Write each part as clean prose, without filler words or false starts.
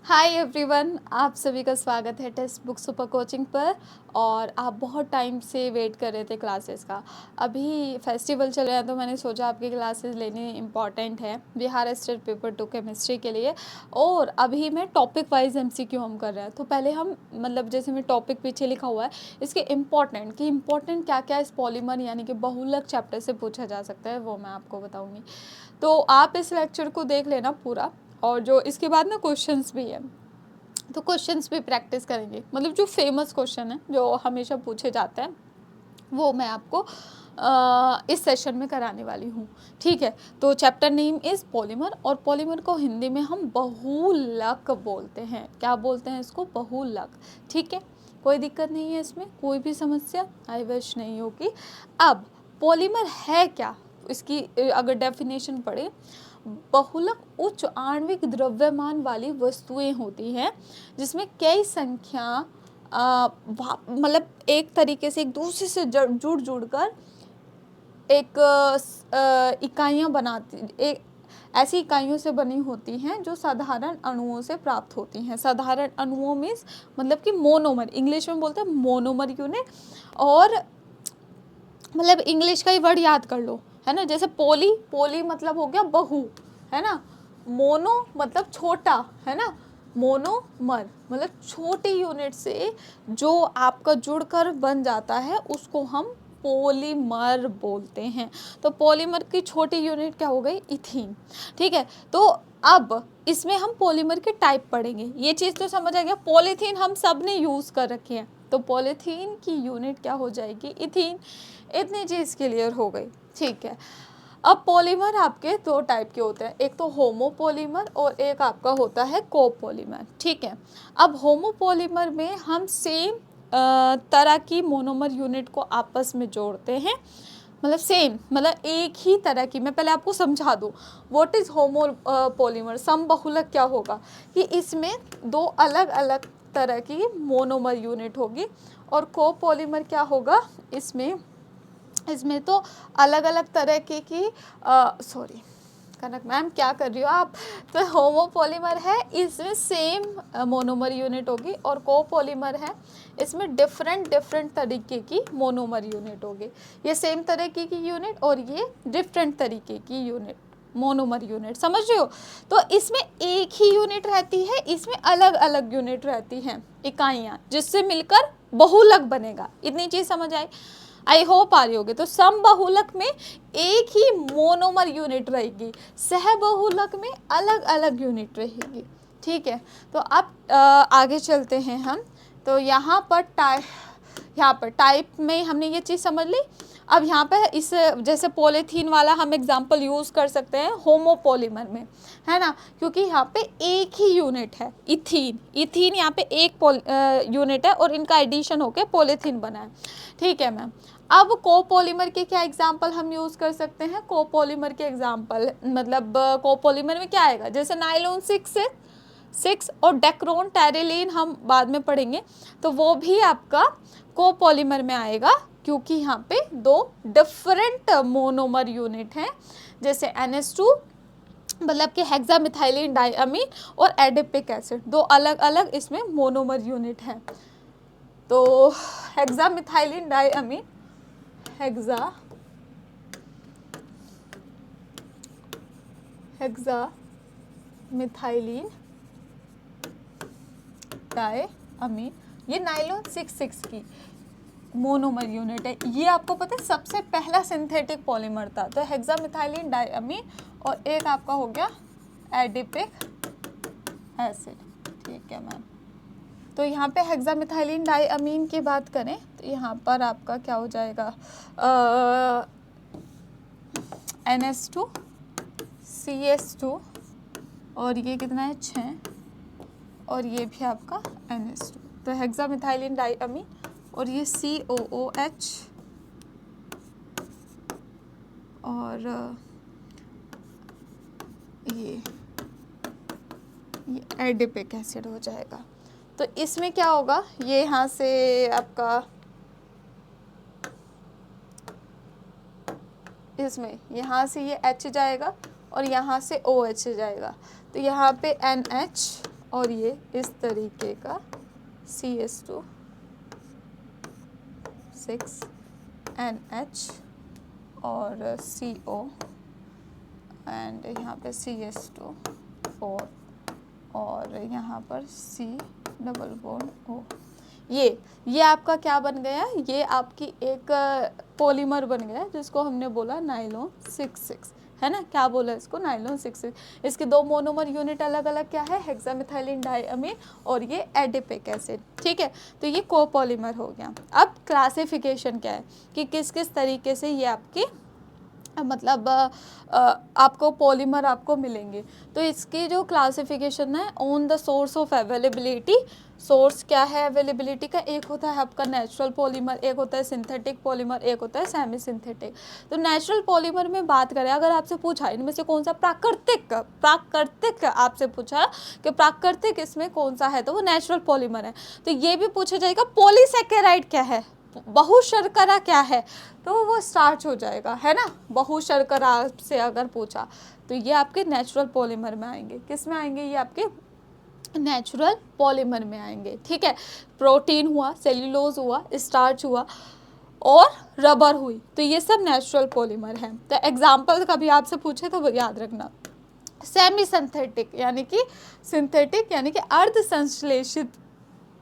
Hi everyone, आप सभी का स्वागत है टेक्स्ट बुक सुपर कोचिंग पर। और आप बहुत टाइम से वेट कर रहे थे क्लासेस का। अभी फेस्टिवल चल रहा है तो मैंने सोचा आपकी क्लासेस लेनी इम्पॉर्टेंट है बिहार स्टेट पेपर 2 केमिस्ट्री के लिए। और अभी मैं टॉपिक वाइज एमसीक्यू हम कर रहे हैं, तो पहले हम मतलब जैसे मैं टॉपिक पीछे लिखा हुआ है इसके इम्पॉर्टेंट क्या क्या इस पॉलीमर यानी कि बहुलक चैप्टर से पूछा जा सकता है वो मैं आपको बताऊँगी। तो आप इस लेक्चर को देख लेना पूरा। और जो इसके बाद ना क्वेश्चंस भी है, तो क्वेश्चंस भी प्रैक्टिस करेंगे, मतलब जो फेमस क्वेश्चन है जो हमेशा पूछे जाते हैं वो मैं आपको इस सेशन में कराने वाली हूँ। ठीक है, तो चैप्टर नेम इज़ पॉलीमर, और पॉलीमर को हिंदी में हम बहुलक बोलते हैं। क्या बोलते हैं इसको? बहुलक। ठीक है, कोई दिक्कत नहीं है इसमें, कोई भी समस्या आई विश नहीं होगी। अब पॉलीमर है क्या, इसकी अगर डेफिनेशन पढ़े, बहुलक उच्च आणविक द्रव्यमान वाली वस्तुएं होती हैं जिसमें कई संख्या मतलब एक तरीके से एक दूसरे से जुड़ कर एक इकाइयाँ बनाती, एक ऐसी इकाइयों से बनी होती हैं जो साधारण अणुओं से प्राप्त होती हैं। साधारण अणुओं मीन्स मतलब कि मोनोमर, इंग्लिश में बोलते हैं मोनोमर यूनिट। और मतलब इंग्लिश का ही वर्ड याद कर लो, है ना। जैसे पोली मतलब हो गया बहु, है ना। मोनो मतलब छोटा, है ना। मोनोमर मतलब छोटी यूनिट से जो आपका जुड़कर बन जाता है उसको हम पॉलीमर बोलते हैं। तो पॉलीमर की छोटी यूनिट क्या हो गई? इथीन। ठीक है, तो अब इसमें हम पॉलीमर के टाइप पढ़ेंगे। ये चीज़ तो समझ आ गया। पॉलीथीन हम सब ने यूज़ कर रखे हैं, तो पॉलीथीन की यूनिट क्या हो जाएगी? इथीन। इतनी चीज़ क्लियर हो गई। ठीक है, अब पॉलीमर आपके दो टाइप के होते हैं, एक तो होमोपॉलीमर और एक आपका होता है कोपॉलीमर। ठीक है, अब होमोपॉलीमर में हम सेम तरह की मोनोमर यूनिट को आपस में जोड़ते हैं, मतलब सेम, मतलब एक ही तरह की। मैं पहले आपको समझा दूँ व्हाट इज़ होमोपॉलीमर। समबहुलक क्या होगा कि इसमें दो अलग अलग तरह की मोनोमर यूनिट होगी, और कोपॉलीमर क्या होगा, इसमें तो अलग अलग तरह की सॉरी कनक मैम क्या कर रही हो आप। तो होमोपॉलीमर है, इसमें सेम मोनोमर यूनिट होगी, और कोपॉलीमर है इसमें डिफरेंट तरीके की मोनोमर यूनिट होगी। ये सेम तरह की यूनिट और ये डिफरेंट तरीके की यूनिट, मोनोमर यूनिट। समझ रहे हो? तो इसमें एक ही यूनिट रहती है, इसमें अलग अलग यूनिट रहती हैं, इकाइयाँ, जिससे मिलकर बहुलक बनेगा। इतनी चीज़ समझ आई होप आ रही होगी। तो समबहुलक में एक ही मोनोमर यूनिट रहेगी, सहबहुलक में अलग अलग यूनिट रहेगी। ठीक है, तो अब आगे चलते हैं हम। तो यहाँ पर टाइप में हमने ये चीज़ समझ ली। अब यहाँ पे इस जैसे पॉलीथीन वाला हम एग्जांपल यूज़ कर सकते हैं होमोपॉलीमर में, है ना, क्योंकि यहाँ पे एक ही यूनिट है, इथीन यहाँ पे एक यूनिट है और इनका एडिशन होकर पॉलीथीन बना है। ठीक है मैम। अब कोपॉलीमर के क्या एग्जांपल हम यूज़ कर सकते हैं? कोपॉलीमर के एग्जांपल मतलब कोपॉलीमर में क्या आएगा, जैसे नायलॉन 6 और डेक्रोन टेरिलीन हम बाद में पढ़ेंगे, तो वो भी आपका कोपॉलीमर में आएगा, क्योंकि यहाँ पे दो डिफरेंट मोनोमर यूनिट हैं, जैसे NH2 मतलब कि हेक्सामिथाइलिन डाइअमीन और एडिपिक एसिड, दो अलग अलग इसमें मोनोमर यूनिट हैं। तो हेक्सामिथाइलिन डाइअमीन, हेक्सामिथाइलिन डाइअमीन, ये नायलॉन 6 की मोनोमर यूनिट है। ये आपको पता है सबसे पहला सिंथेटिक पॉलीमर था। तो हेक्सामिथाइलिन डाइअमीन और एक आपका हो गया एडिपिक एसिड। ठीक है मैम। तो यहाँ पे हेक्सामिथाइलिन डाइअमीन की बात करें तो यहाँ पर आपका क्या हो जाएगा, NH2 CS2 और ये कितना है 6, और ये भी आपका NH2। तो हेक्सामिथाइलिन डाइअमीन और ये COOH और ये एडिपिक एसिड हो जाएगा। तो इसमें क्या होगा, ये यहाँ से आपका इसमें यहाँ से ये H जाएगा और यहाँ से OH जाएगा, तो यहाँ पे NH और ये इस तरीके का CS2 6NH और CO एंड यहाँ पे CS2 4 और यहाँ पर C डबल बॉन्ड O। ये आपका क्या बन गया, ये आपकी एक पॉलीमर बन गया जिसको हमने बोला नाइलॉन 66, है ना। क्या बोला इसको, नाइलॉन 66। इसके दो मोनोमर यूनिट अलग अलग क्या है, हेक्सामिथाइलिन डाइअमीन और ये एडिपिक एसिड, ठीक है। तो ये कोपॉलीमर हो गया। अब क्लासिफिकेशन क्या है कि किस किस तरीके से ये आपकी मतलब आपको पॉलीमर आपको मिलेंगे। तो इसकी जो क्लासिफिकेशन है on the source of availability, source क्या है अवेलेबिलिटी का, एक होता है आपका नेचुरल पॉलीमर, एक होता है सिंथेटिक पॉलीमर, एक होता है सेमी सिंथेटिक। तो नेचुरल पॉलीमर में बात करें, अगर आपसे पूछा इनमें से कौन सा प्राकृतिक आपसे पूछा कि प्राकृतिक इसमें कौन सा है, तो वो नेचुरल पॉलीमर है। तो ये भी पूछा जाएगा पॉलीसैकेराइड क्या है, बहुशर्करा क्या है, तो वो स्टार्च हो जाएगा, है ना। बहुशर्करा से अगर पूछा तो ये आपके नेचुरल पॉलीमर में आएंगे। किस में आएंगे, ये आपके नेचुरल पॉलीमर में आएंगे, ठीक है। प्रोटीन हुआ, सेल्यूलोज हुआ, स्टार्च हुआ और रबर हुई, तो ये सब नेचुरल पॉलीमर हैं। तो एग्जाम्पल कभी आपसे पूछे तो याद रखना। सेमी सिंथेटिक यानी कि सिंथेटिक यानी कि अर्ध संश्लेषित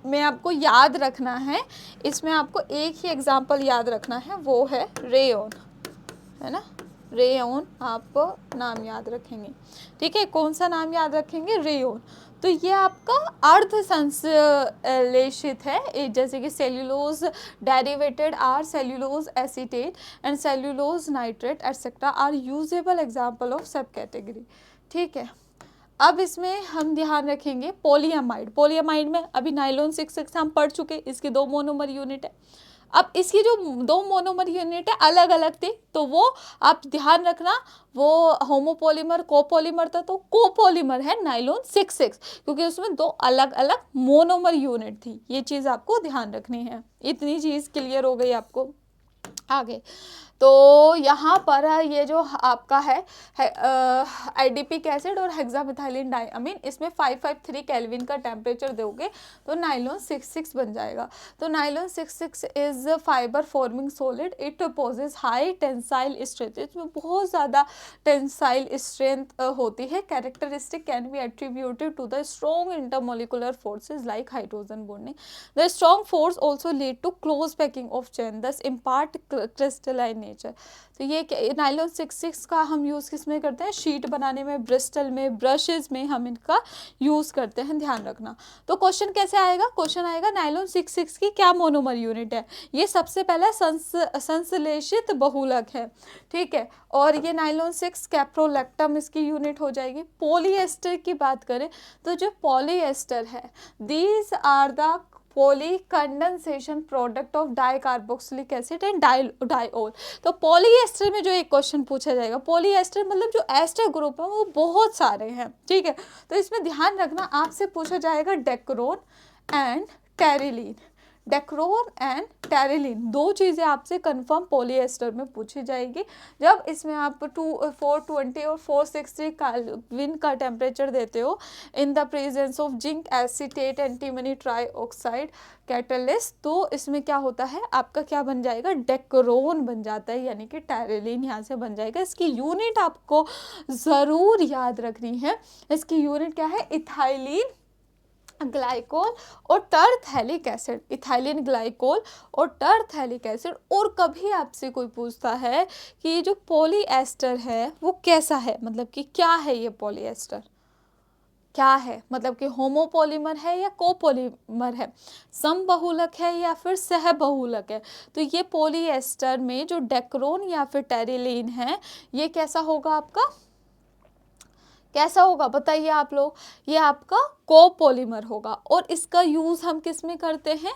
में आपको याद रखना है, इसमें आपको एक ही एग्जाम्पल याद रखना है, वो है रेयॉन, है ना। रेयॉन आप नाम याद रखेंगे, ठीक है। कौन सा नाम याद रखेंगे, रेयॉन। तो ये आपका अर्ध संश्लेषित है, जैसे कि cellulose derivated are cellulose acetate and cellulose nitrate etcetera are usable example of sub category, ठीक है। अब इसमें हम ध्यान रखेंगे पॉलीएमाइड में अभी नाइलॉन 66 हम पढ़ चुके, इसके दो मोनोमर यूनिट है। अब इसकी जो दो मोनोमर यूनिट है अलग अलग थे, तो वो आप ध्यान रखना, वो होमोपॉलीमर कोपॉलीमर था, तो कोपॉलीमर है नाइलॉन 66 क्योंकि उसमें दो अलग अलग मोनोमर यूनिट थी। ये चीज़ आपको ध्यान रखनी है। इतनी चीज़ क्लियर हो गई आपको। आगे तो यहाँ पर ये जो आपका है एडिपिक एसिड और हेक्सामिथाइलिन डाइअमीन, इसमें 553 केल्विन का टेम्परेचर दोगे तो नाइलॉन 66 बन जाएगा। तो nylon 66 is fibre forming solid, it possess high tensile strength, इसमें बहुत ज़्यादा टेंसाइल स्ट्रेंथ होती है। Characteristic can be attributed to the strong intermolecular forces like hydrogen bonding. The strong force also lead to close packing of chain, thus impart crystalline nature. तो ये nylon 66 का हम use किस में करते हैं, शीट बनाने में, ब्रिस्टल में, ब्रशेज में हम इनका यूज़ करते हैं, ध्यान रखना। तो क्वेश्चन कैसे आएगा, क्वेश्चन आएगा नाइलॉन 66 की क्या मोनोमर यूनिट है। ये सबसे पहला संश्लेषित बहुलक है, ठीक है। और ये नाइलॉन 6 कैप्रोलैक्टम इसकी यूनिट हो जाएगी। पॉलीएस्टर की बात करें तो जो पॉलीएस्टर है, these are the poly condensation product of dicarboxylic acid and diol. तो पॉलीएस्टर में जो एक क्वेश्चन पूछा जाएगा, पॉलीएस्टर मतलब जो एस्टर ग्रुप है वो बहुत सारे हैं, ठीक है। तो इसमें ध्यान रखना, आपसे पूछा जाएगा Dacron and terylene, Dacron and terylene, दो चीज़ें आपसे कंफर्म पॉलीएस्टर में पूछी जाएगी। जब इसमें आप 420 और 460 केल्विन का टेम्परेचर देते हो in the presence of zinc acetate antimony trioxide catalyst, तो इसमें क्या होता है, आपका क्या बन जाएगा, डेक्रोन बन जाता है, यानी कि टेरिलीन यहाँ से बन जाएगा। इसकी यूनिट आपको ज़रूर याद रखनी है, इसकी यूनिट क्या है, इथाइलिन ग्लाइकोल और टरथैलिक एसिड, इथाइलिन ग्लाइकोल और टरथैलिक एसिड। और कभी आपसे कोई पूछता है कि ये जो पॉलीएस्टर है वो कैसा है, मतलब कि क्या है ये पॉलीएस्टर, क्या है, मतलब कि होमोपॉलीमर है या कोपॉलीमर है, समबहुलक है या फिर सहबहुलक है। तो ये पॉलीएस्टर में जो डेक्रोन या फिर टेरिलीन है, ये कैसा होगा, आपका कैसा होगा बताइए आप लोग, ये आपका कोपॉलीमर होगा। और इसका यूज़ हम किस में करते हैं,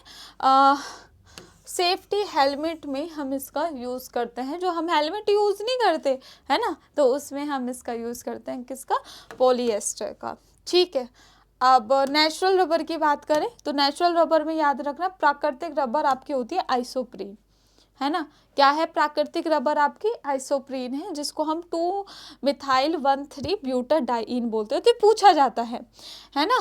सेफ्टी हेलमेट में हम इसका यूज़ करते हैं। जो हम हेलमेट यूज़ नहीं करते है ना, तो उसमें हम इसका यूज़ करते हैं, किसका, पॉलीएस्टर का, ठीक है। अब नेचुरल रबर की बात करें तो नेचुरल रबर में याद रखना, प्राकृतिक रबर आपकी होती है आइसोप्रीन, है ना। क्या है, प्राकृतिक रबर आपकी आइसोप्रीन है, जिसको हम 2 मिथाइल 1,3 ब्यूटाडाइन बोलते हैं। तो पूछा जाता है ना।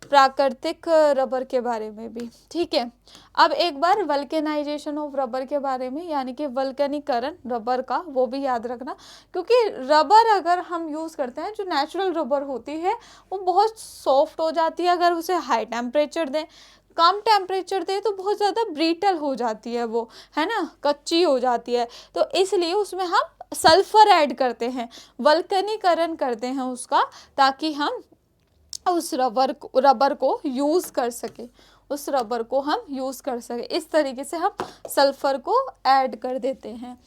प्राकृतिक रबर के बारे में भी। ठीक है, अब एक बार वल्केनाइजेशन ऑफ रबर के बारे में, यानी कि वल्कनीकरण रबर का, वो भी याद रखना, क्योंकि रबर अगर हम यूज़ करते हैं, जो नेचुरल रबर होती है वो बहुत सॉफ्ट हो जाती है, अगर उसे हाई टेम्परेचर दें, कम टेम्परेचर दें तो बहुत ज़्यादा ब्रीटल हो जाती है वो, है ना, कच्ची हो जाती है। तो इसलिए उसमें हम सल्फर ऐड करते हैं, वल्कनीकरण करते हैं उसका, ताकि हम उस रबर को यूज़ कर सके, उस रबर को हम यूज़ कर सके। इस तरीके से हम सल्फर को ऐड कर देते हैं।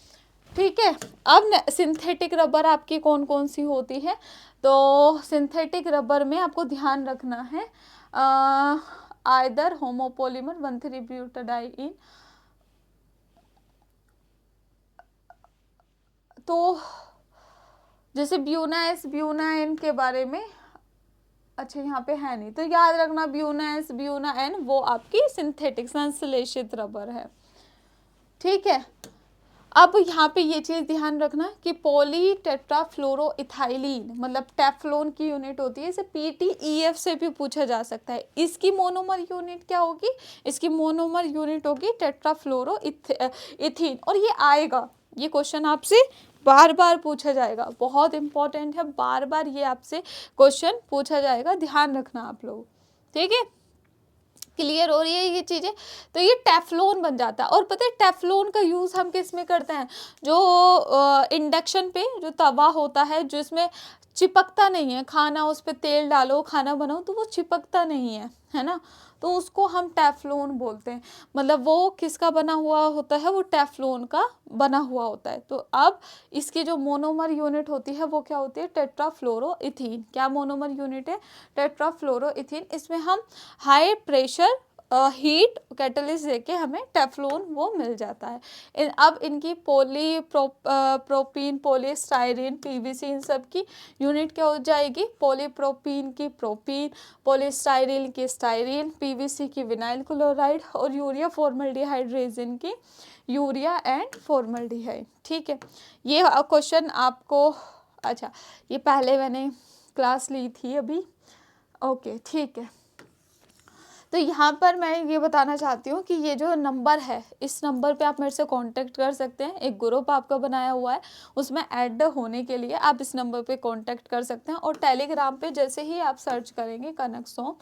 ठीक है, अब सिंथेटिक रबर आपकी कौन कौन सी होती है? तो सिंथेटिक रबर में आपको ध्यान रखना है आइदर होमोपोलीमर 1,3-ब्यूटाडाइइन, तो जैसे ब्यूनाइस ब्यूनाइन के बारे में, अच्छा यहाँ पे है नहीं, तो याद रखना ब्यूनाइस ब्यूनाइन वो आपकी सिंथेटिक संश्लेषित रबर है। ठीक है, अब यहाँ पे ये चीज़ ध्यान रखना कि पॉली टेट्राफ्लोरोइथाइलीन मतलब टेफ्लॉन की यूनिट होती है, इसे PTEF से भी पूछा जा सकता है। इसकी मोनोमर यूनिट क्या होगी? इसकी मोनोमर यूनिट होगी टेट्राफ्लोरोइथीन, और ये आएगा, ये क्वेश्चन आपसे बार बार पूछा जाएगा, बहुत इंपॉर्टेंट है, बार बार ये आपसे क्वेश्चन पूछा जाएगा, ध्यान रखना आप लोग। ठीक है, क्लियर हो रही है ये चीज़ें? तो ये टेफ्लॉन बन जाता है। और पता है टेफ्लॉन का यूज़ हम किस में करते हैं? जो इंडक्शन पे जो तवा होता है, जिसमें चिपकता नहीं है, खाना उस पर तेल डालो खाना बनाओ तो वो चिपकता नहीं है ना, तो उसको हम टेफ्लॉन बोलते हैं। मतलब वो किसका बना हुआ होता है? वो टेफ्लॉन का बना हुआ होता है। तो अब इसकी जो मोनोमर यूनिट होती है वो क्या होती है? टेट्राफ्लोरोइथीन। क्या मोनोमर यूनिट है? टेट्राफ्लोरोइथीन। इसमें हम हाई प्रेशर हीट कैटलिस्ट देके हमें टेफ्लॉन वो मिल जाता है। अब इनकी प्रोपीन पॉलीस्टाइरीन PVC इन सब की यूनिट क्या हो जाएगी? पॉलीप्रोपीन की प्रोपीन, पॉलीस्टाइरीन की स्टाइरीन, PVC की विनाइल क्लोराइड, और यूरिया फॉर्मल्डिहाइड रेजिन की यूरिया एंड फॉर्मल्डिहाइड। ठीक है, ये क्वेश्चन आपको, अच्छा ये पहले मैंने क्लास ली थी अभी, ओके ठीक है। तो यहाँ पर मैं ये बताना चाहती हूँ कि ये जो नंबर है, इस नंबर पे आप मेरे से कांटेक्ट कर सकते हैं, एक ग्रुप आपका बनाया हुआ है, उसमें ऐड होने के लिए आप इस नंबर पे कांटेक्ट कर सकते हैं। और टेलीग्राम पे जैसे ही आप सर्च करेंगे कनक सोम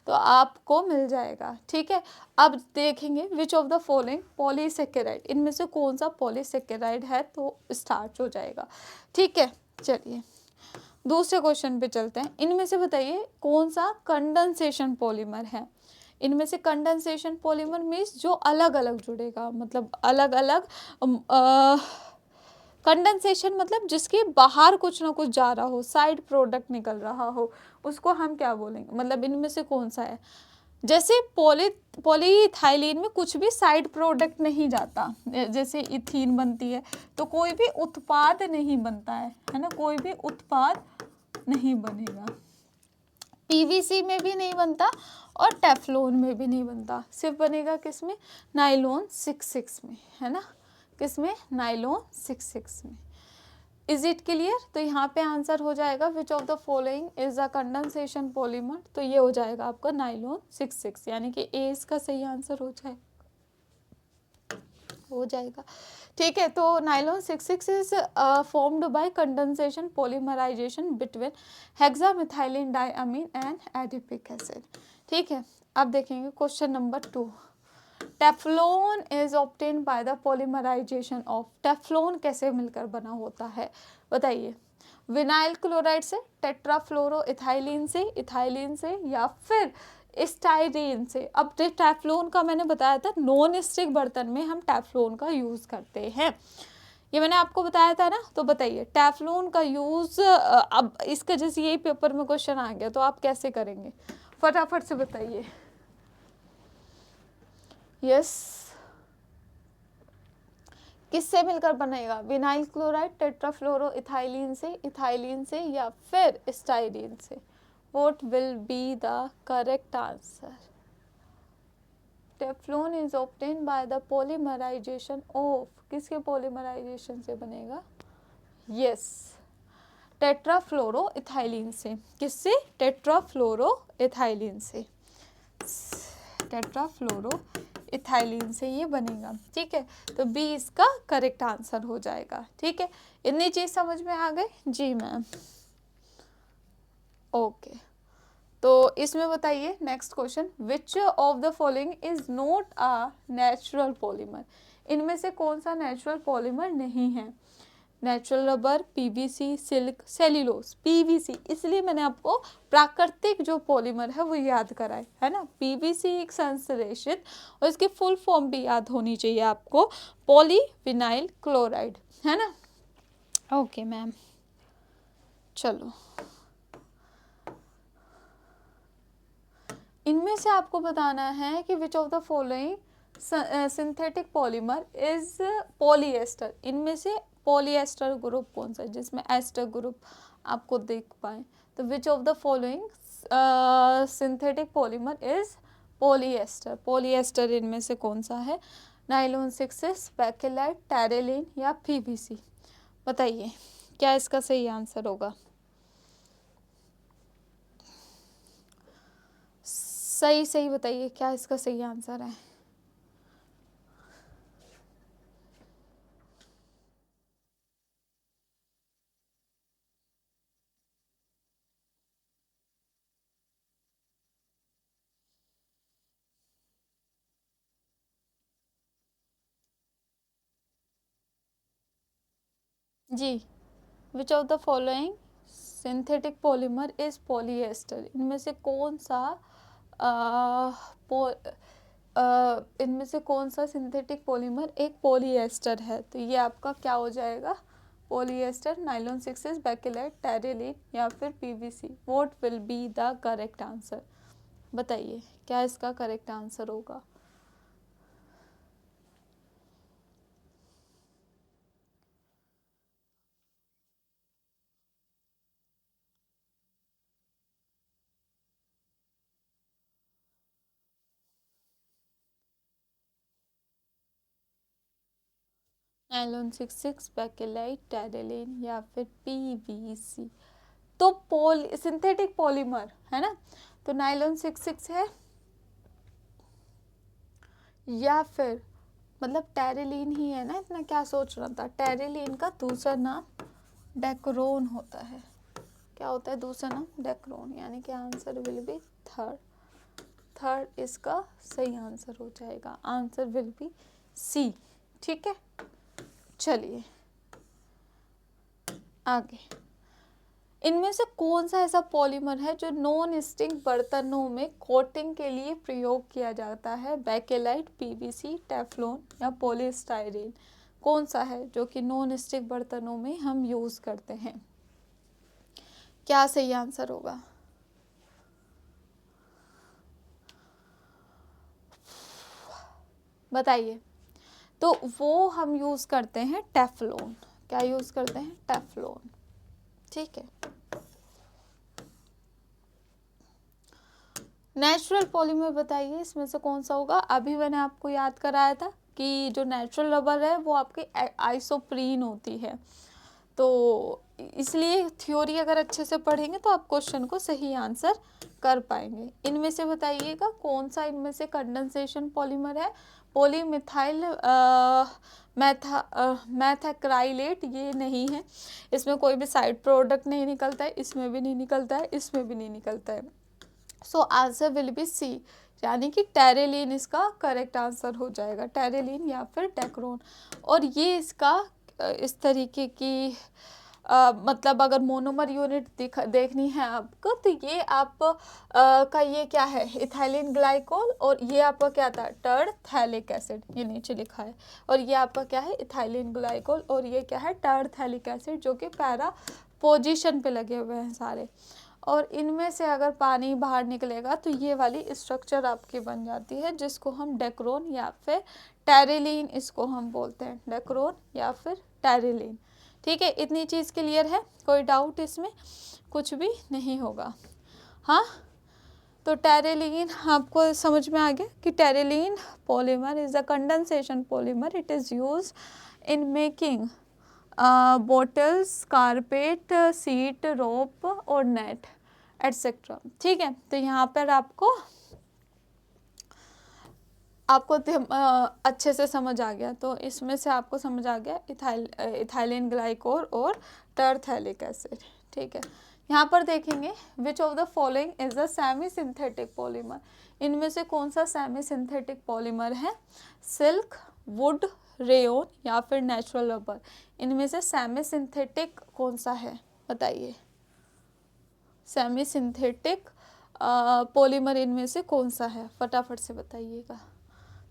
तो आपको मिल जाएगा। ठीक है, अब देखेंगे which of the following polysaccharide, इनमें से कौन सा पॉलीसेकेराइड है, तो स्टार्ट हो जाएगा। ठीक है, चलिए दूसरे क्वेश्चन पे चलते हैं। इनमें से बताइए कौन सा कंडेंसेशन पॉलीमर है? इनमें से कंडेंसेशन पॉलीमर मीन्स जो अलग अलग जुड़ेगा, मतलब अलग अलग कंडेंसेशन मतलब जिसके बाहर कुछ ना कुछ जा रहा हो, साइड प्रोडक्ट निकल रहा हो, उसको हम क्या बोलेंगे? मतलब इनमें से कौन सा है? जैसे पॉलीइथाइलीन में कुछ भी साइड प्रोडक्ट नहीं जाता, जैसे इथीन बनती है तो कोई भी उत्पाद नहीं बनता है ना, कोई भी उत्पाद नहीं बनेगा। PVC में भी नहीं बनता और टेफ्लॉन में भी नहीं बनता, सिर्फ बनेगा किस में? नाइलॉन 66 में, है ना, किस में? नाइलॉन 66 में। Is it clear? तो यहाँ पे आंसर हो जाएगा विच of the following is a condensation polymer, तो ये हो जाएगा आपका नाइलॉन 66, यानी कि ए इसका सही आंसर हो जाएगा। ठीक है, तो nylon 66 is formed by condensation polymerization between hexamethylene diamine and adipic acid. ठीक है, अब देखेंगे question number 2। Teflon is obtain by the polymerization of, Teflon कैसे मिलकर बना होता है बताइए? विनाइल क्लोराइड से, टेट्राफ्लोरोइथाइलिन से, इथाइलिन से, या फिर स्टाइरीन से। अब टेफ्लॉन का मैंने बताया था नॉन स्टिक बर्तन में हम टेफ्लॉन का यूज़ करते हैं, ये मैंने आपको बताया था ना। तो बताइए टेफ्लॉन का यूज़, अब इसका जैसे यही पेपर में क्वेश्चन आ गया तो आप कैसे करेंगे? फटाफट से बताइए। यस, किससे मिलकर बनेगा? विनाइल क्लोराइड, टेट्राफ्लोरोइथाइलिन से, इथाइलिन से, या फिर स्टाइरीन से? What will be the correct answer? Teflon is obtained by the polymerization of, किसके polymerization से बनेगा? Yes, टेट्राफ्लोरोइथाइलिन से। किससे? टेट्राफ्लोरोइथाइलिन से, टेट्राफ्लोरोइथाइलिन से ये बनेगा। ठीक है, तो बी इसका करेक्ट आंसर हो जाएगा। ठीक है, इतनी चीज समझ में आ गई? जी मैम, ओके। तो इसमें बताइए next question, which of the following is not a natural polymer? इनमें से कौन सा नेचुरल पॉलीमर नहीं है? Natural rubber, PVC, silk, cellulose. PVC, इसलिए मैंने आपको प्राकृतिक जो पॉलीमर है वो याद कराए, है ना। पीवीसी एक संश्लेषित, और इसकी फुल फॉर्म भी याद होनी चाहिए आपको, पॉलीविनाइल क्लोराइड, है ना। ओके मैम, चलो इनमें से आपको बताना है कि विच of the following synthetic polymer is polyester. इनमें से पॉलीएस्टर ग्रुप कौन सा है जिसमें एस्टर ग्रुप आपको देख पाए? तो विच of the following synthetic polymer is polyester? Polyester इनमें से कौन सा है? नायलॉन 6, बेकेलाइट, टेरेलिन या पीवीसी? बताइए क्या इसका सही आंसर होगा? सही बताइए क्या इसका सही आंसर है? जी, which of the following synthetic polymer is polyester? इनमें से कौन सा इनमें से कौन सा सिंथेटिक पॉलीमर एक पॉलीएस्टर है? तो ये आपका क्या हो जाएगा? पॉलीएस्टर, नायलॉन 6, बेकेलाइट, टेरेलिन या फिर PVC? What will be the correct answer? बताइए क्या इसका करेक्ट आंसर होगा? नायलॉन 6, बेकेलाइट, टेरेलिन या फिर पीवीसी? तो सिंथेटिक पॉलीमर है ना, तो नायलॉन 6 है या फिर मतलब टेरेलिन ही है ना, इतना क्या सोच रहा था। टेरेलिन का दूसरा नाम डेक्रोन होता है। क्या होता है दूसरा नाम? डेक्रोन, यानी कि आंसर विल बी थर्ड इसका सही आंसर हो जाएगा। Answer will be C. ठीक है, चलिए आगे। इनमें से कौन सा ऐसा पॉलीमर है जो नॉन स्टिक बर्तनों में कोटिंग के लिए प्रयोग किया जाता है? बेकेलाइट, पीवीसी, टेफ्लॉन या पॉलीस्टाइरीन? कौन सा है जो कि नॉन स्टिक बर्तनों में हम यूज करते हैं? क्या सही आंसर होगा? बताइए। तो वो हम यूज करते हैं टेफ्लॉन। क्या यूज करते हैं? टेफ्लॉन। ठीक है, नेचुरल पॉलीमर बताइए इसमें से कौन सा होगा? अभी मैंने आपको याद कराया था कि जो नेचुरल रबर है वो आपकी आइसोप्रीन होती है, तो इसलिए थ्योरी अगर अच्छे से पढ़ेंगे तो आप क्वेश्चन को सही आंसर कर पाएंगे। इनमें से बताइएगा कौन सा इनमें से कंडेंसेशन पॉलीमर है? पॉलीमिथाइल मैथाक्राइलेट ये नहीं है, इसमें कोई भी साइड प्रोडक्ट नहीं निकलता है, इसमें भी नहीं निकलता है, इसमें भी नहीं निकलता है। So answer will be C, यानी कि टेरेलिन इसका करेक्ट आंसर हो जाएगा। टेरेलिन या फिर डेक्रोन। और ये इसका इस तरीके की मतलब अगर मोनोमर यूनिट देखनी है आपको, तो ये आप का ये क्या है? इथाइलिन ग्लाइकोल, और ये आपका क्या था? टर्डथैलिक एसिड, ये नीचे लिखा है। और ये आपका क्या है? इथाइलिन ग्लाइकोल, और ये क्या है? टर्डथैलिक एसिड, जो कि पैरा पोजीशन पे लगे हुए हैं सारे। और इनमें से अगर पानी बाहर निकलेगा तो ये वाली स्ट्रक्चर आपकी बन जाती है, जिसको हम डेक्रोन या फिर टेरेलिन इसको हम बोलते हैं। डेक्रोन या फिर टेरेलिन। ठीक है, इतनी चीज़ क्लियर है? कोई डाउट इसमें? कुछ भी नहीं होगा। हाँ, तो टेरेलिन आपको समझ में आ गया कि Terylene polymer is a condensation polymer. It is use in making bottles, carpet, seat, rope और नेट एटसेट्रा। ठीक है, तो यहाँ पर आपको अच्छे से समझ आ गया। तो इसमें से आपको समझ आ गया इथाइलिन ग्लाइकोल और टरथैलिक एसिड। ठीक है, यहाँ पर देखेंगे which of the following is a semi synthetic polymer. इनमें से कौन सा सेमी सिंथेटिक पॉलीमर है? सिल्क, वुड, रेयोन या फिर नेचुरल रबर। इनमें से सेमी सिंथेटिक कौन सा है बताइए? सेमी सिंथेटिक पॉलीमर इनमें से कौन सा है, फटाफट से बताइएगा।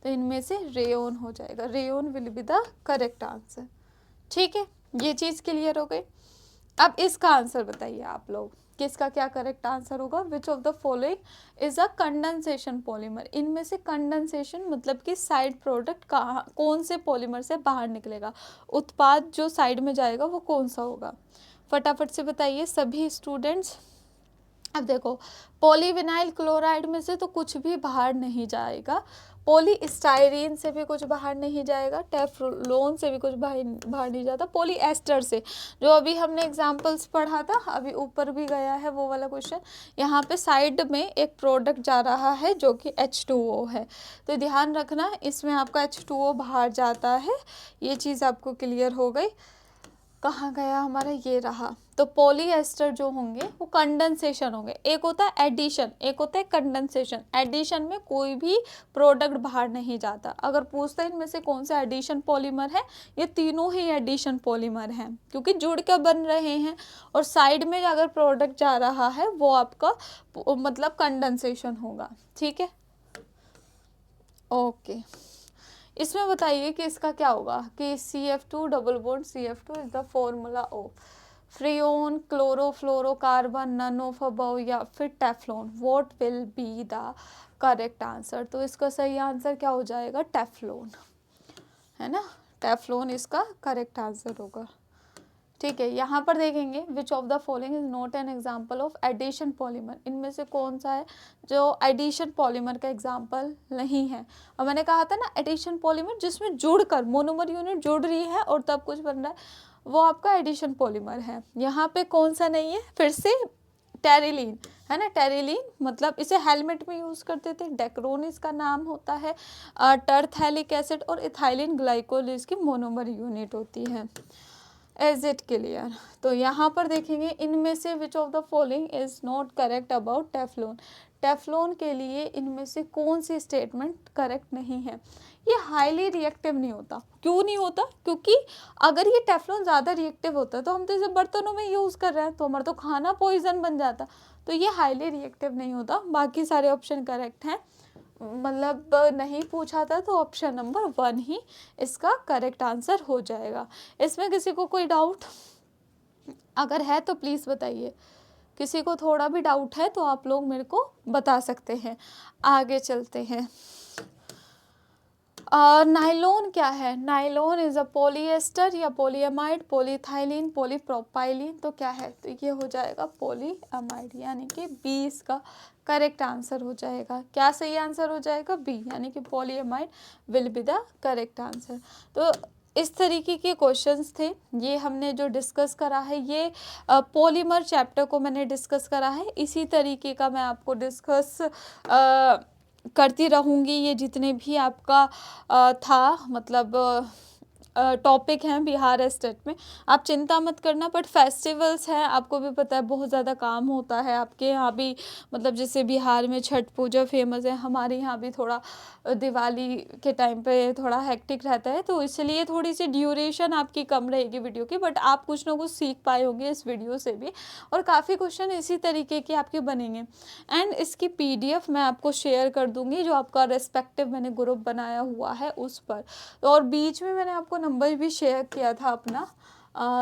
तो इनमें से रेयोन हो जाएगा, rayon will be the correct answer. ठीक है, ये चीज़ क्लियर हो गई। अब इसका आंसर बताइए आप लोग, किसका क्या करेक्ट आंसर होगा? विच of the following is a condensation polymer. इनमें से कंडेंसेशन मतलब कि साइड प्रोडक्ट कहाँ, कौन से पॉलीमर से बाहर निकलेगा, उत्पाद जो साइड में जाएगा वो कौन सा होगा? फटाफट से बताइए सभी स्टूडेंट्स। अब देखो, पॉलीविनाइल क्लोराइड में से तो कुछ भी बाहर नहीं जाएगा, पॉलीस्टाइरीन से भी कुछ बाहर नहीं जाएगा, टेफ्लोन से भी कुछ बाहर नहीं जाता, पॉलीएस्टर से जो अभी हमने एग्जांपल्स पढ़ा था, अभी ऊपर भी गया है वो वाला क्वेश्चन। यहाँ पे साइड में एक प्रोडक्ट जा रहा है जो कि H2O है, तो ध्यान रखना इसमें आपका H2O बाहर जाता है। ये चीज़ आपको क्लियर हो गई। कहाँ गया हमारा, ये रहा। तो पॉलीएस्टर जो होंगे वो कंडेंसेशन होंगे। एक होता है एडिशन, एक होता है कंडेंसेशन। एडिशन में कोई भी प्रोडक्ट बाहर नहीं जाता। अगर पूछते हैं इनमें से कौन सा एडिशन पॉलीमर है, ये तीनों ही एडिशन पॉलीमर हैं क्योंकि जुड़ कर बन रहे हैं। और साइड में अगर प्रोडक्ट जा रहा है वो आपका मतलब कंडेंसेशन होगा। ठीक है, ओके। इसमें बताइए कि इसका क्या होगा कि CF2 double bond CF2 is the formula of freon, chlorofluorocarbon, none of above या फिर Teflon. What will be the correct answer? तो इसका सही आंसर क्या हो जाएगा? टेफ्लॉन, है ना, टेफ्लॉन इसका करेक्ट आंसर होगा। ठीक है, यहाँ पर देखेंगे which of the following is not an example of addition polymer. इनमें से कौन सा है जो एडिशन पॉलीमर का एग्जाम्पल नहीं है? और मैंने कहा था ना एडिशन पॉलीमर जिसमें जुड़कर मोनोमर यूनिट जुड़ रही है और तब कुछ बन रहा है, वो आपका एडिशन पॉलीमर है। यहाँ पे कौन सा नहीं है? फिर से टेरिलीन, है ना, टेरिलीन मतलब इसे हेलमेट में यूज़ करते थे, डेक्रोन इसका नाम होता है, टरथैलिक एसिड और इथाइलिन ग्लाइकोल इसकी मोनोमर यूनिट होती है। Is it clear? तो यहाँ पर देखेंगे इनमें से विच of the following is not correct about Teflon. Teflon के लिए इनमें से कौन सी स्टेटमेंट करेक्ट नहीं है? ये हाईली रिएक्टिव नहीं होता। क्यों नहीं होता? क्योंकि अगर ये टेफ्लॉन ज़्यादा रिएक्टिव होता तो हम तो इसे बर्तनों में यूज़ कर रहे हैं तो हमारा तो खाना पॉइजन बन जाता। तो ये हाईली रिएक्टिव नहीं होता। बाकी सारे ऑप्शन करेक्ट हैं, मतलब नहीं पूछा था तो ऑप्शन नंबर 1 ही इसका करेक्ट आंसर हो जाएगा। इसमें किसी को कोई डाउट अगर है तो प्लीज़ बताइए। किसी को थोड़ा भी डाउट है तो आप लोग मेरे को बता सकते हैं। आगे चलते हैं। नाइलॉन क्या है? नाइलॉन इज अ पॉलीएस्टर या पॉलीएमाइड, पॉलीथाइलिन, पॉलीप्रोपाइलिन। तो क्या है? तो ये हो जाएगा पॉलीएमाइड, यानी कि बी इसका करेक्ट आंसर हो जाएगा। क्या सही आंसर हो जाएगा? बी, यानी कि polyamide will be the correct answer. तो इस तरीके के क्वेश्चंस थे, ये हमने जो डिस्कस करा है, ये पॉलीमर चैप्टर को मैंने डिस्कस करा है। इसी तरीके का मैं आपको डिस्कस करती रहूँगी। ये जितने भी आपका था मतलब टॉपिक हैं बिहार स्टेट में, आप चिंता मत करना। बट फेस्टिवल्स हैं, आपको भी पता है बहुत ज़्यादा काम होता है आपके यहाँ भी। मतलब जैसे बिहार में छठ पूजा फेमस है, हमारे यहाँ भी थोड़ा दिवाली के टाइम पे थोड़ा हेक्टिक रहता है, तो इसलिए थोड़ी सी ड्यूरेशन आपकी कम रहेगी वीडियो की। बट आप कुछ ना कुछ सीख पाए होंगे इस वीडियो से भी, और काफ़ी क्वेश्चन इसी तरीके के आपके बनेंगे। एंड इसकी PDF मैं आपको शेयर कर दूँगी जो आपका रेस्पेक्टिव मैंने ग्रुप बनाया हुआ है उस पर। और बीच में मैंने आपको नंबर भी शेयर किया था अपना,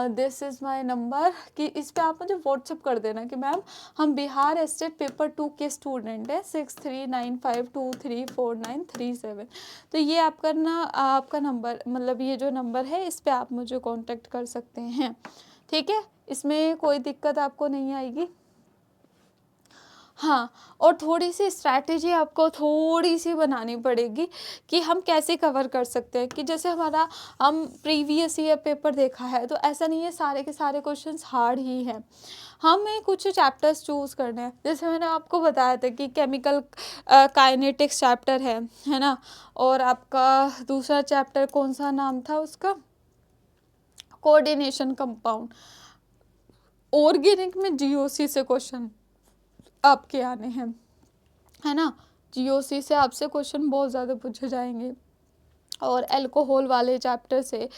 दिस इज़ माई नंबर, कि इस पर आप मुझे व्हाट्सअप कर देना कि मैम हम बिहार स्टेट पेपर 2 के स्टूडेंट हैं, 6395234937। तो ये आपका ना आपका नंबर, मतलब ये जो नंबर है इस पर आप मुझे कांटेक्ट कर सकते हैं। ठीक है, इसमें कोई दिक्कत आपको नहीं आएगी। हाँ, और थोड़ी-सी स्ट्रैटेजी आपको थोड़ी-सी बनानी पड़ेगी कि हम कैसे कवर कर सकते हैं, कि जैसे हमारा हम प्रीवियस ईयर पेपर देखा है, तो ऐसा नहीं है सारे के सारे क्वेश्चंस हार्ड ही हैं। हमें कुछ चैप्टर्स चूज़ करने हैं। जैसे मैंने आपको बताया था कि केमिकल काइनेटिक्स चैप्टर है ना? और आपका दूसरा चैप्टर कौन-सा नाम था उसका? Coordination compound. ऑर्गेनिक में जीओसी से क्वेश्चन आपके आने हैं, है ना? जीओसी से आपसे क्वेश्चन बहुत ज़्यादा पूछे जाएंगे। और अल्कोहल वाले चैप्टर से,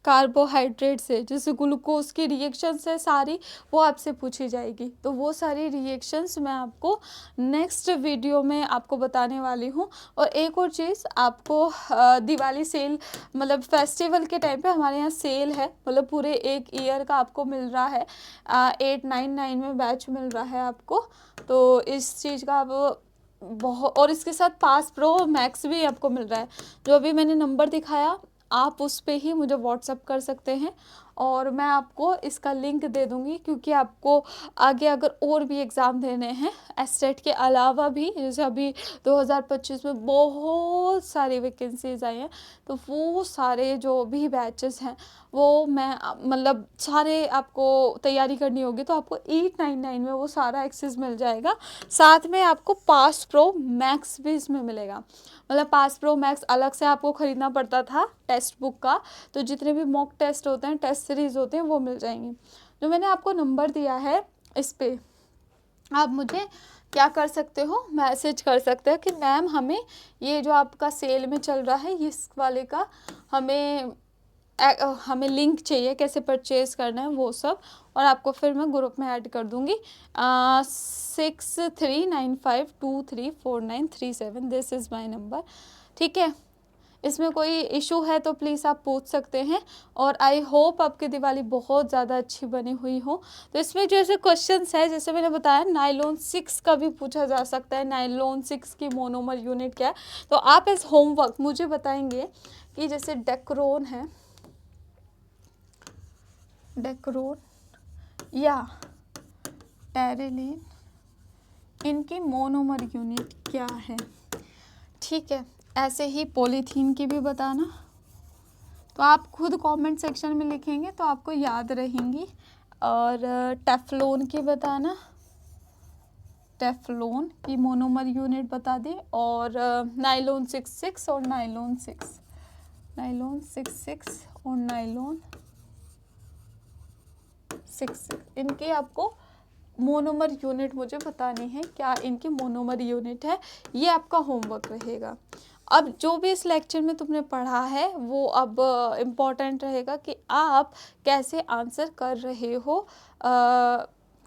कार्बोहाइड्रेट से, जैसे ग्लूकोज की रिएक्शंस है सारी, वो आपसे पूछी जाएगी। तो वो सारी रिएक्शंस मैं आपको नेक्स्ट वीडियो में आपको बताने वाली हूँ। और एक और चीज़ आपको दिवाली सेल, मतलब फेस्टिवल के टाइम पे हमारे यहाँ सेल है, मतलब पूरे एक ईयर का आपको मिल रहा है, 899 में बैच मिल रहा है आपको। तो इस चीज़ का आप बहुत, और इसके साथ पास प्रो मैक्स भी आपको मिल रहा है। जो अभी मैंने नंबर दिखाया, आप उस पे ही मुझे व्हाट्सअप कर सकते हैं, और मैं आपको इसका लिंक दे दूँगी, क्योंकि आपको आगे अगर और भी एग्ज़ाम देने हैं एस्टेट के अलावा भी, जैसे अभी 2025 में बहुत सारी वैकेंसीज़ आई हैं, तो वो सारे जो भी बैचेस हैं वो मैं मतलब सारे आपको तैयारी करनी होगी, तो आपको 899 में वो सारा एक्सेस मिल जाएगा। साथ में आपको पास प्रो मैक्स भी इसमें मिलेगा। मतलब पास प्रो मैक्स अलग से आपको ख़रीदना पड़ता था टेक्स्ट बुक का, तो जितने भी मॉक टेस्ट होते हैं, टेस्ट सीरीज़ होते हैं, वो मिल जाएंगे। जो मैंने आपको नंबर दिया है, इस पे आप मुझे क्या कर सकते हो, मैसेज कर सकते हैं कि मैम हमें ये जो आपका सेल में चल रहा है, इस वाले का हमें लिंक चाहिए, कैसे परचेज करना है वो सब, और आपको फिर मैं ग्रुप में ऐड कर दूँगी। 6395234937, दिस इज़ माई नंबर। ठीक है, इसमें कोई इशू है तो प्लीज़ आप पूछ सकते हैं। और आई होप आपकी दिवाली बहुत ज़्यादा अच्छी बनी हुई हो। तो इसमें जैसे क्वेश्चंस है, जैसे मैंने बताया, नाइलॉन 6 का भी पूछा जा सकता है, नाइलॉन 6 की मोनोमर यूनिट क्या है। तो आप इस होमवर्क मुझे बताएंगे कि जैसे डेक्रोन है, डेक्रोन या टेरेलिन, इनकी मोनोमर यूनिट क्या है। ठीक है, ऐसे ही पॉलीथीन की भी बताना। तो आप खुद कमेंट सेक्शन में लिखेंगे तो आपको याद रहेंगी। और टेफ्लॉन की बताना, टेफ्लॉन की मोनोमर यूनिट बता दी। और नाइलॉन 66 और नाइलॉन 6, नाइलॉन 66 और नाइलॉन 6, इनकी आपको मोनोमर यूनिट मुझे बतानी है, क्या इनकी मोनोमर यूनिट है। ये आपका होमवर्क रहेगा। अब जो भी इस लेक्चर में तुमने पढ़ा है वो अब इम्पॉर्टेंट रहेगा कि आप कैसे आंसर कर रहे हो,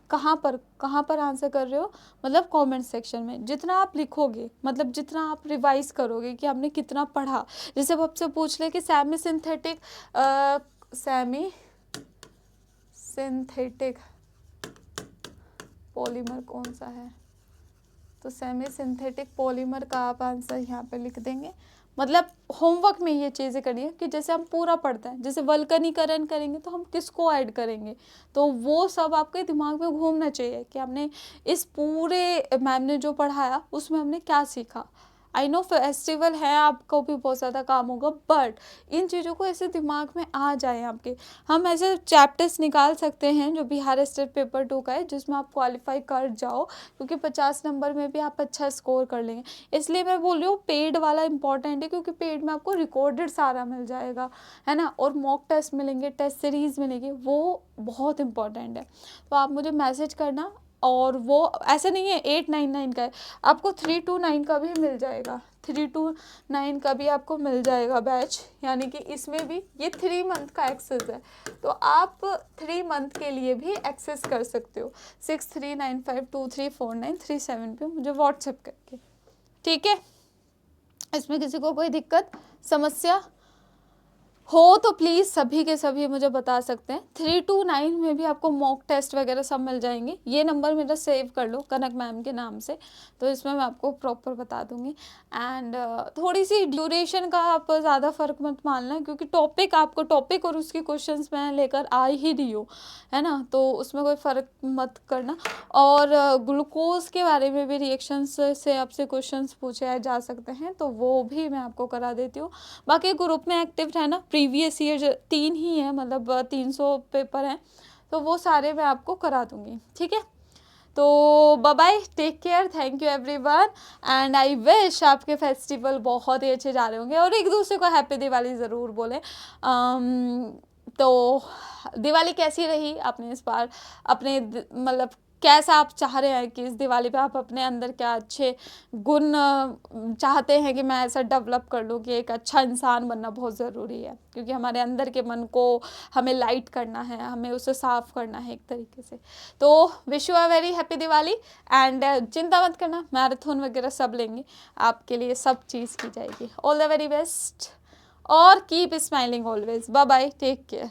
कहाँ पर आंसर कर रहे हो, मतलब कमेंट सेक्शन में। जितना आप लिखोगे, मतलब जितना आप रिवाइज करोगे कि आपने कितना पढ़ा। जैसे अब आपसे पूछ ले कि सेमी सिंथेटिक पॉलीमर कौन सा है, तो सेमी सिंथेटिक पॉलीमर का आप आंसर यहाँ पे लिख देंगे। मतलब होमवर्क में ये चीज़ें करनी है कि जैसे हम पूरा पढ़ते हैं, जैसे वल्कनीकरण करेंगे तो हम किसको ऐड करेंगे, तो वो सब आपके दिमाग में घूमना चाहिए कि हमने इस पूरे मैम ने जो पढ़ाया उसमें हमने क्या सीखा। आई नो फेस्टिवल है, आपको भी बहुत ज़्यादा काम होगा, बट इन चीज़ों को ऐसे दिमाग में आ जाए आपके। हम ऐसे चैप्टर्स निकाल सकते हैं जो बिहार स्टेट पेपर 2 का है, जिसमें आप क्वालिफाई कर जाओ, क्योंकि 50 नंबर में भी आप अच्छा स्कोर कर लेंगे। इसलिए मैं बोल रही हूँ पेड वाला इंपॉर्टेंट है, क्योंकि पेड में आपको रिकॉर्डेड सारा मिल जाएगा, है ना, और मॉक टेस्ट मिलेंगे, टेस्ट सीरीज़ मिलेगी, वो बहुत इंपॉर्टेंट है। तो आप मुझे मैसेज करना। और वो ऐसा नहीं है 899 का है, आपको 329 का भी मिल जाएगा, 329 का भी आपको मिल जाएगा बैच, यानी कि इसमें भी ये 3 मंथ का एक्सेस है, तो आप 3 मंथ के लिए भी एक्सेस कर सकते हो। 6395234937 पे मुझे व्हाट्सएप करके। ठीक है, इसमें किसी को कोई दिक्कत समस्या हो तो प्लीज़ सभी के सभी मुझे बता सकते हैं। 3 to 9 में भी आपको मॉक टेस्ट वगैरह सब मिल जाएंगे। ये नंबर मेरा सेव कर लो कनक मैम के नाम से, तो इसमें मैं आपको प्रॉपर बता दूंगी। एंड थोड़ी सी ड्यूरेशन का आप ज़्यादा फ़र्क मत मानना, क्योंकि टॉपिक आपको टॉपिक और उसके क्वेश्चंस मैं लेकर आ ही रही हूँ, है ना, तो उसमें कोई फ़र्क मत करना। और ग्लूकोज के बारे में भी रिएक्शंस से आपसे क्वेश्चंस पूछे जा सकते हैं, तो वो भी मैं आपको करा देती हूँ। बाकी ग्रुप में एक्टिव रहना, प्रीवियस ईयर 3 ही है, मतलब 300 पेपर हैं, तो वो सारे मैं आपको करा दूंगी, ठीक है। तो bye bye, take care, thank you everyone, and I wish आपके फेस्टिवल बहुत ही अच्छे जा रहे होंगे, और एक दूसरे को हैप्पी दिवाली ज़रूर बोलें। तो दिवाली कैसी रही आपने इस बार, अपने मतलब कैसा आप चाह रहे हैं कि इस दिवाली पे आप अपने अंदर क्या अच्छे गुण चाहते हैं कि मैं ऐसा डेवलप कर लूँ कि एक अच्छा इंसान बनना बहुत ज़रूरी है, क्योंकि हमारे अंदर के मन को हमें लाइट करना है, हमें उसे साफ करना है एक तरीके से। तो wish you a very happy Diwali, and चिंता मत करना, मैराथन वगैरह सब लेंगे आपके लिए, सब चीज़ की जाएगी। ऑल द वेरी बेस्ट, और keep smiling always. Bye bye, take care.